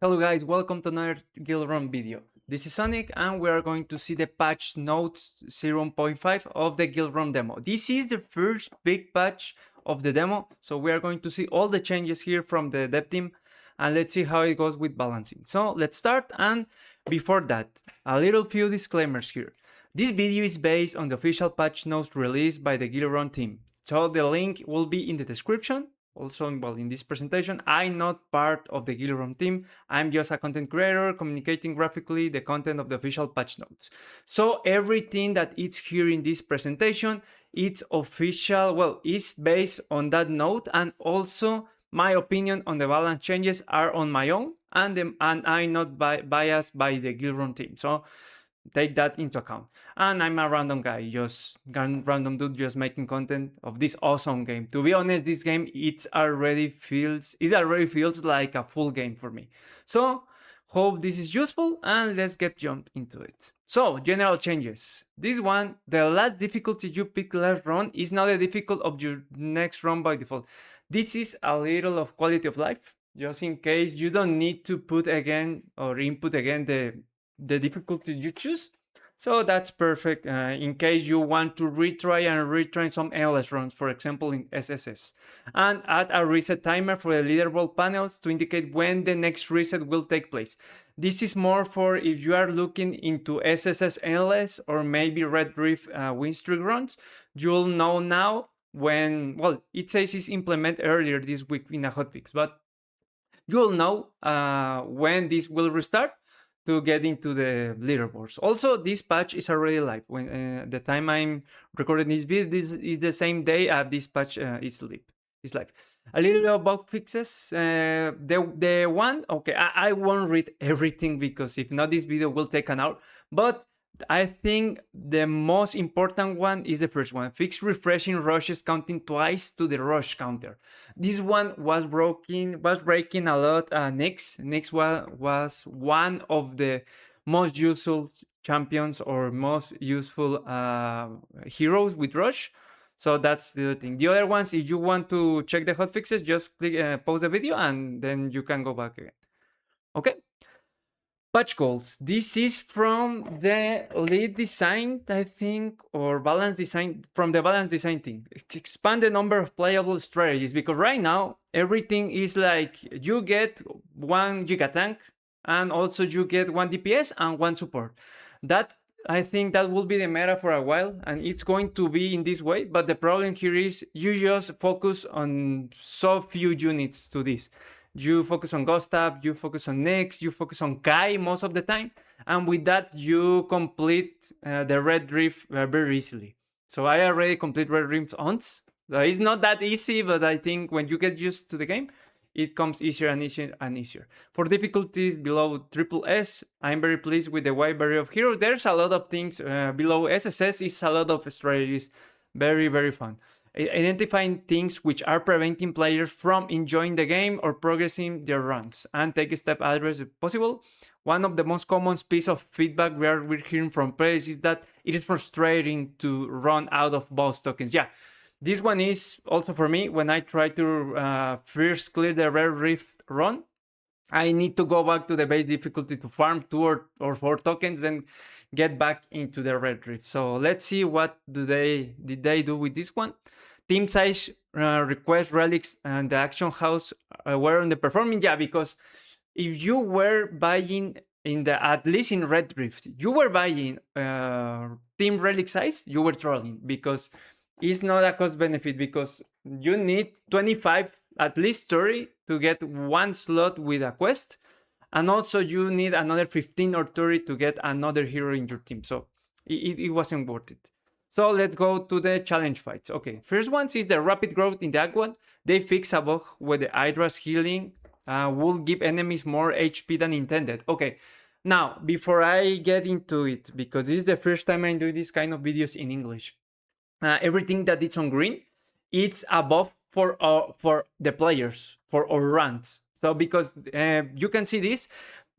Hello guys, welcome to another Guildrun video. This is Sonic and we are going to see the patch notes 0.5 of the Guildrun demo. This is the first big patch of the demo, so we are going to see all the changes here from the dev team and let's see how it goes with balancing. So let's start, and before that, a little few disclaimers here. This video is based on the official patch notes released by the Guildrun team, so the link will be in the description. Also, well, in this presentation, I'm not part of the Guildrun team. I'm just a content creator communicating graphically the content of the official patch notes. So everything that is here in this presentation, it's official, well, is based on that note, and also my opinion on the balance changes are on my own, and I'm not biased by the Guildrun team. So take that into account. And I'm a random guy, just random dude, just making content of this awesome game. To be honest, this game it already feels like a full game for me. So hope this is useful, and let's get jumped into it. So general changes. This one, the last difficulty you pick last run is now the difficult of your next run by default. This is a little of quality of life, just in case you don't need to put again or input again the difficulty you choose. So that's perfect in case you want to retry and retrain some endless runs, for example in SSS. And add a reset timer for the leaderboard panels to indicate when the next reset will take place. This is more for if you are looking into SSS endless or maybe Red Reef win streak runs. You'll know now when, well, it says it's implemented earlier this week in a hotfix, but you'll know when this will restart to get into the leaderboards. Also, this patch is already live. When the time I'm recording this video, this is the same day this patch is live. It's live. A little bug fixes. The one, okay, I won't read everything because if not, this video will take an hour. But I think the most important one is the first one. Fix refreshing rushes counting twice to the rush counter. This one was breaking a lot. Nyx was one of the most useful champions or most useful heroes with rush. So that's the thing. The other ones, if you want to check the hotfixes, just click pause the video and then you can go back again. Okay. Patch goals. This is from the lead design, I think, or balance design, from the balance design team. Expand the number of playable strategies, because right now everything is like you get 1 giga tank and also you get 1 DPS and 1 support. That, I think that will be the meta for a while, and it's going to be in this way. But the problem here is you just focus on so few units to this. You focus on Gustav, you focus on Nyx, you focus on Kai most of the time, and with that you complete the Red Reef very easily. So I already complete Red Reef once. It's not that easy, but I think when you get used to the game, it comes easier and easier and easier. For difficulties below triple S, I'm very pleased with the wide variety of heroes. There's a lot of things below SSS, is a lot of strategies, very, very fun. Identifying things which are preventing players from enjoying the game or progressing their runs, and take a step address if possible. One of the most common piece of feedback we're hearing from players is that it is frustrating to run out of boss tokens. Yeah, this one is also for me. When I try to first clear the Rare Rift run, I need to go back to the base difficulty to farm 2 or 4 tokens and get back into the Red Rift. So let's see what did they do with this one. Team size request relics and the action house were underperforming. Yeah, because if you were buying in the, at least in Red Rift, you were buying team relic size, you were trolling, because it's not a cost benefit, because you need 25, at least 30 to get 1 slot with a quest, and also you need another 15 or 30 to get another hero in your team. So it wasn't worth it. So let's go to the challenge fights. Okay, first one is the rapid growth in the Aquan. They fix a bug where the Hydra's healing will give enemies more HP than intended. Okay, now before I get into it, because this is the first time I'm doing this kind of videos in English, everything that is on green, it's above for the players, for our runs. So because you can see this,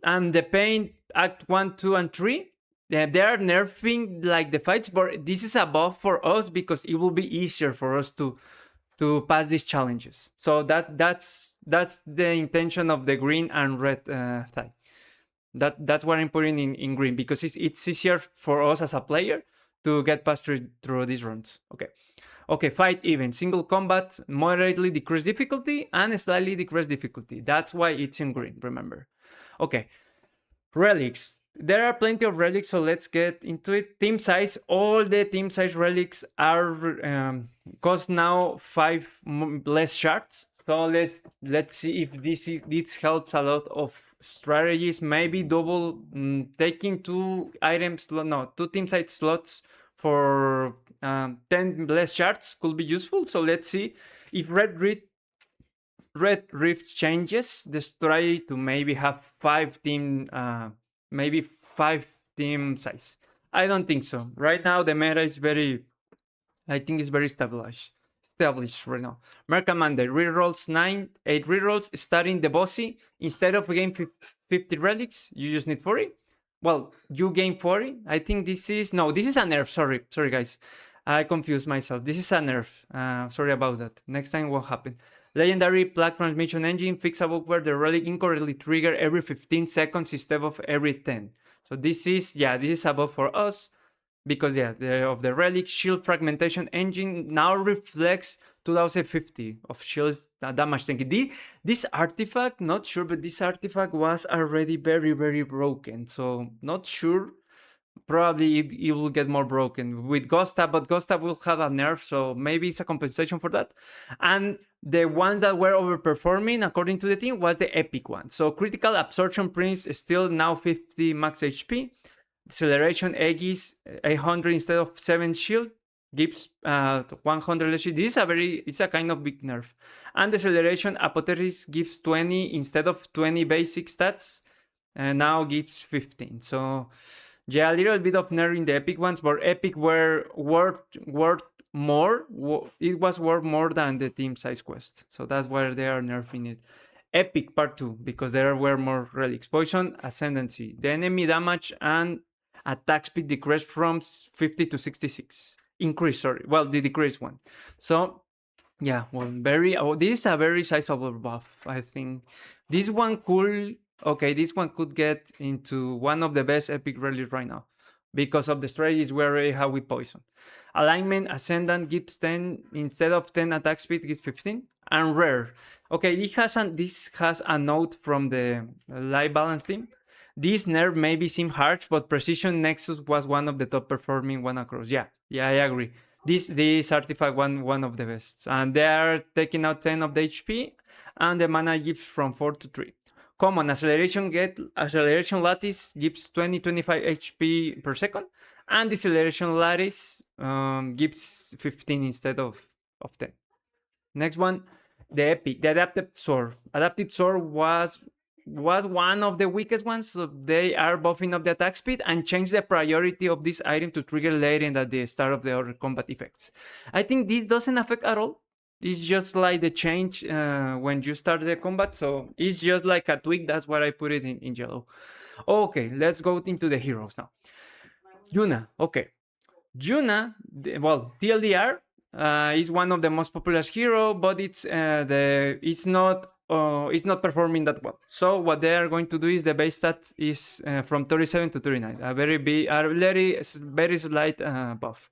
and the pain act 1, 2, and 3, they are nerfing like the fights, but this is above for us because it will be easier for us to to pass these challenges. So that's the intention of the green and red tie. That's what I'm putting in green, because it's easier for us as a player to get past through these runs. Okay, fight even. Single combat, moderately decreased difficulty, and slightly decreased difficulty. That's why it's in green, remember. Okay, relics. There are plenty of relics, so let's get into it. Team size. All the team size relics are cost now 5 less shards. So let's see if this helps a lot of strategies. Maybe double taking 2 team size slots for 10 less shards could be useful. So let's see if Red Rift changes the strategy to maybe have 5 team, maybe 5 team size. I don't think so. Right now the meta is I think it's very established right now. Mer Commander rerolls 8 rerolls, starting the bossy. Instead of gain 50 relics, you just need 40. Well, you gain 40. I think this is a nerf. Sorry guys, I confused myself. This is a nerf. Sorry about that. Next time what happened? Legendary Black Transmission Engine, fix a bug where the relic incorrectly trigger every 15 seconds instead of every 10. So this is a bug for us, because of the relic. Shield Fragmentation Engine now reflects 2050 of shields damage. This artifact, not sure, but this artifact was already very, very broken. So not sure. Probably it will get more broken with Ghostab, but Ghostab will have a nerf, so maybe it's a compensation for that. And the ones that were overperforming, according to the team, was the epic one. So critical absorption prints is still now 50 max HP. Acceleration Aegis 800 instead of 7 shield gives 100 less shield. It's a kind of big nerf. And Acceleration Apotheosis gives 20 instead of 20 basic stats, and now gives 15. So yeah, a little bit of nerf in the epic ones, but epic were worth more. It was worth more than the team size quest. So that's why they are nerfing it. Epic part 2, because there were more relics. Poison Ascendancy. The enemy damage and attack speed decreased from 50 to 66. The decreased one. So yeah, well, this is a very sizable buff, I think. This one could get into one of the best epic relics right now, because of the strategies we already have with poison. Alignment Ascendant gives 10 instead of 10 attack speed, gives 15. And rare. Okay, this has a note from the live balance team. This nerf maybe seem harsh, but Precision Nexus was one of the top performing one across. Yeah, I agree. This artifact one of the best, and they are taking out 10 of the HP, and the mana gives from 4 to 3. Common Acceleration Lattice gives 20-25 HP per second, and Deceleration Lattice gives 15 instead of 10. Next one, the Adapted Sword. Adapted Sword was one of the weakest ones, so they are buffing up the attack speed and change the priority of this item to trigger later at the start of the other combat effects. I think this doesn't affect at all. It's just like the change when you start the combat, so it's just like a tweak. That's why I put it in yellow. Okay, let's go into the heroes now. Yuna. Okay, Yuna, TLDR, is one of the most popular hero, but it's not performing that well. So what they are going to do is the base stat is from 37 to 39, a very slight buff.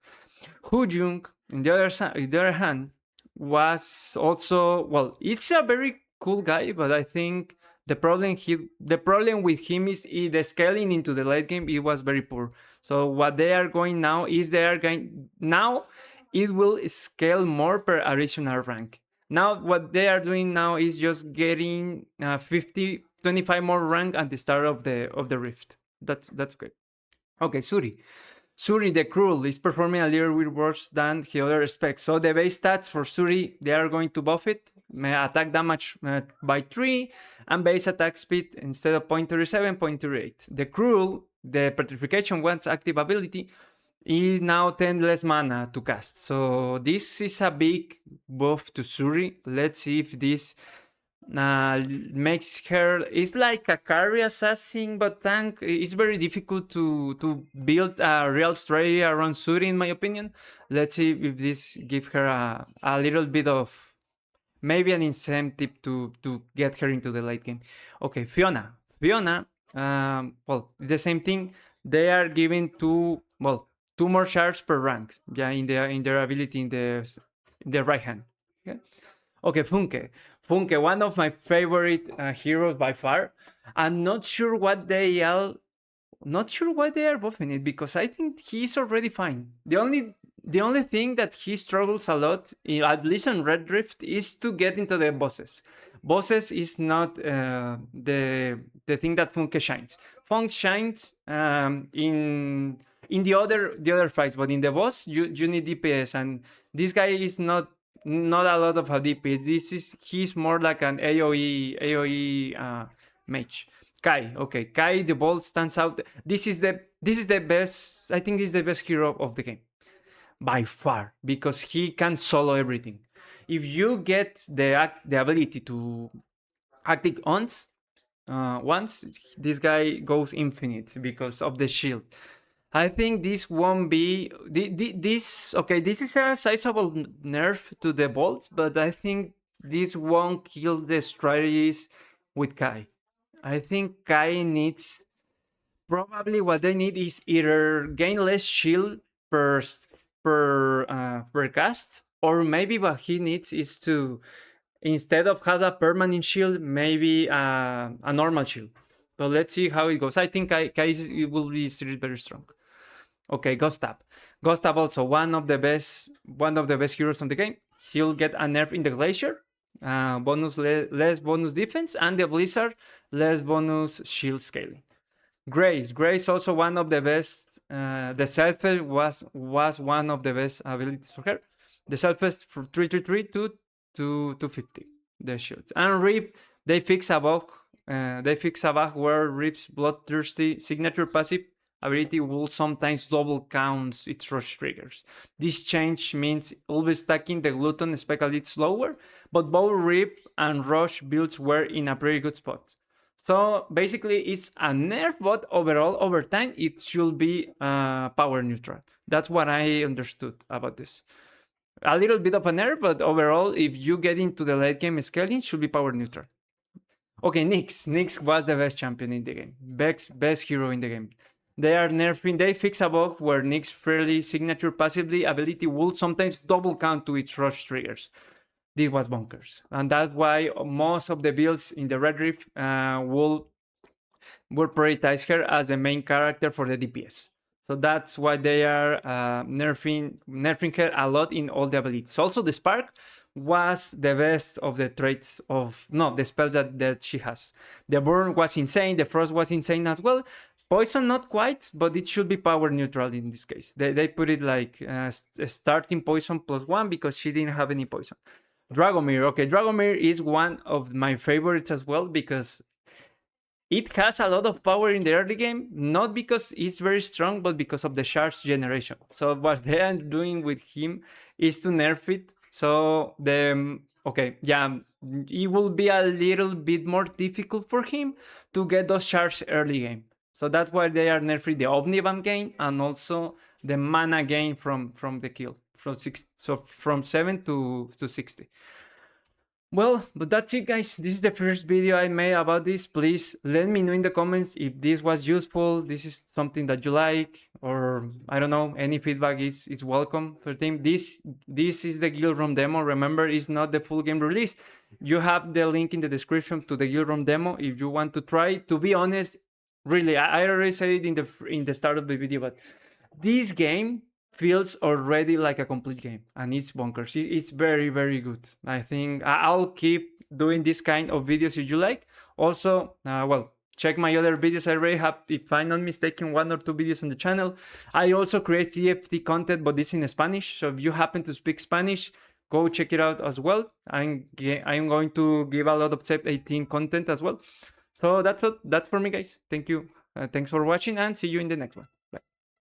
Hujung, on the other hand, was also, it's a very cool guy, but I think the problem with him is the scaling into the late game. It was very poor. So what they are going now is it will scale more per additional rank. Now what they are doing now is just getting 25 more rank at the start of the rift. That's okay. Okay, Suri the Cruel is performing a little bit worse than the other specs. So the base stats for Suri, they are going to buff it. Attack damage by 3, and base attack speed instead of 0.37, 0.38. The Cruel, the Petrification one's active ability, is now 10 less mana to cast. So this is a big buff to Suri. Let's see if this makes her, it's like a carry assassin, but tank. It's very difficult to build a real strategy around Suri, in my opinion. Let's see if this gives her a little bit of maybe an incentive to get her into the late game. Okay, Fiona, well, the same thing. They are giving two more shards per rank. Yeah, in their ability in the right hand. Okay. Okay, Funke, one of my favorite heroes by far. I'm not sure why they are buffing it, because I think he's already fine. The only thing that he struggles a lot, at least on Red Rift, is to get into the bosses. Bosses is not the thing that Funke shines. Funk shines in the other fights, but in the boss you need DPS, and this guy is not a lot of a DPS. He's more like an AOE mage. Kai, okay, Kai the Bolt stands out. This is the best. I think this is the best hero of the game by far, because he can solo everything. If you get the ability to active once this guy goes infinite because of the shield. I think this won't be this. Okay, this is a sizable nerf to the bolts, but I think this won't kill the strategies with Kai. I think Kai needs, probably what they need is either gain less shield per cast, or maybe what he needs is to, instead of have a permanent shield, maybe a normal shield. But let's see how it goes. I think Kai will be still very strong. Okay, Gostab. Gostab also one of the best heroes on the game. He'll get a nerf in the Glacier, less bonus defense, and the Blizzard less bonus shield scaling. Grace also one of the best. The Selfest was one of the best abilities for her. The Selfest from 333 to 250 the shields. And Rip, they fix a bug where Rip's bloodthirsty signature passive ability will sometimes double count its rush triggers. This change means always stacking the glutton spec a little slower, but both Rip and rush builds were in a pretty good spot. So basically it's a nerf, but overall over time it should be power neutral. That's what I understood about this. A little bit of a nerf, but overall if you get into the late game scaling, it should be power neutral. Okay, Nyx was the best champion in the game, best hero in the game. They are nerfing, they fix a bug where Nyx fairly signature passively ability will sometimes double count to its rush triggers. This was bonkers, and that's why most of the builds in the Red Rift will prioritize her as the main character for the DPS. So that's why they are nerfing her a lot in all the abilities. Also, the Spark was the best of the traits the spells that she has. The Burn was insane, the Frost was insane as well. Poison not quite, but it should be power neutral in this case. They put it like starting poison +1 because she didn't have any poison. Dragomir, okay, Dragomir is one of my favorites as well because it has a lot of power in the early game, not because it's very strong, but because of the shards generation. So what they are doing with him is to nerf it. So it will be a little bit more difficult for him to get those shards early game. So that's why they are nerfing the Omnibam gain and also the mana gain from the kill from 7 to 60. Well, but that's it, guys. This is the first video I made about this. Please let me know in the comments if this was useful, this is something that you like, or I don't know, any feedback is welcome for the team. This is the Guildrun demo. Remember, it's not the full game release. You have the link in the description to the Guildrun demo if you want to try. To be honest, really, I already said it in the start of the video, but this game feels already like a complete game, and it's bonkers. It's very, very good. I think I'll keep doing this kind of videos if you like. Also, check my other videos. I already have, if I'm not mistaken, 1 or 2 videos on the channel. I also create TFT content, but this in Spanish. So if you happen to speak Spanish, go check it out as well. I'm going to give a lot of Set 18 content as well. So that's for me, guys. Thank you. Thanks for watching, and see you in the next one.